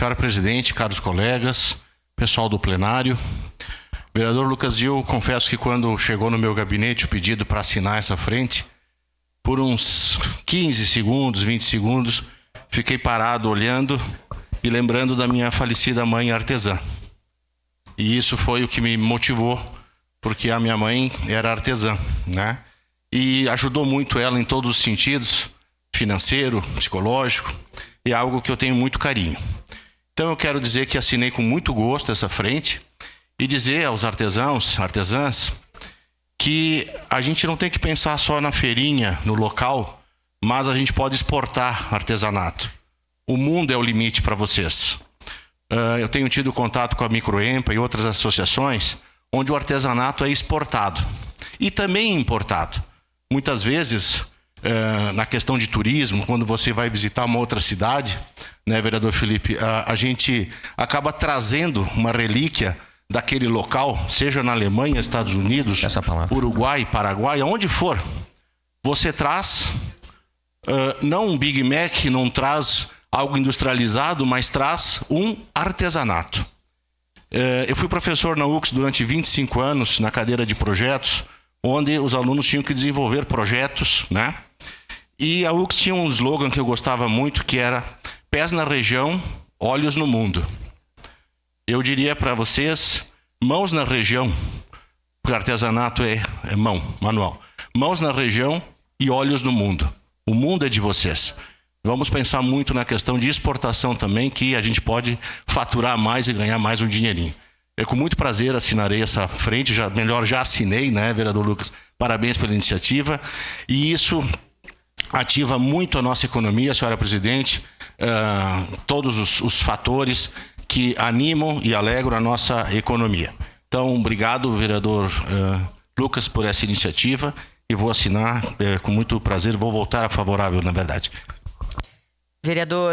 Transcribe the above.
Senhora presidente, caros colegas, pessoal do plenário. Vereador Lucas Dil, confesso que quando chegou no meu gabinete o pedido para assinar essa frente, por uns 15 segundos, 20 segundos, fiquei parado olhando e lembrando da minha falecida mãe artesã. E isso foi o que me motivou, porque a minha mãe era artesã, né? E ajudou muito ela em todos os sentidos, financeiro, psicológico, e é algo que eu tenho muito carinho. Então eu quero dizer que assinei com muito gosto essa frente e dizer aos artesãos, artesãs, que a gente não tem que pensar só na feirinha, no local, mas a gente pode exportar artesanato. O mundo é o limite para vocês. Eu tenho tido contato com a Microempa e outras associações onde o artesanato é exportado e também importado. Muitas vezes, na questão de turismo, quando você vai visitar uma outra cidade, né, vereador Felipe, a gente acaba trazendo uma relíquia daquele local, seja na Alemanha, Estados Unidos, Uruguai, Paraguai, aonde for. Você traz, não um Big Mac, não traz algo industrializado, mas traz um artesanato. Eu fui professor na UX durante 25 anos, na cadeira de projetos, onde os alunos tinham que desenvolver projetos, né? E a UX tinha um slogan que eu gostava muito, que era pés na região, olhos no mundo. Eu diria para vocês, mãos na região, porque artesanato é mão, manual. Mãos na região e olhos no mundo. O mundo é de vocês. Vamos pensar muito na questão de exportação também, que a gente pode faturar mais e ganhar mais um dinheirinho. Eu com muito prazer assinarei essa frente, já assinei, né, vereador Lucas? Parabéns pela iniciativa. E isso ativa muito a nossa economia, senhora presidente, todos os fatores que animam e alegram a nossa economia. Então, obrigado, vereador Lucas, por essa iniciativa e vou assinar com muito prazer, vou votar a favorável, na verdade. Vereador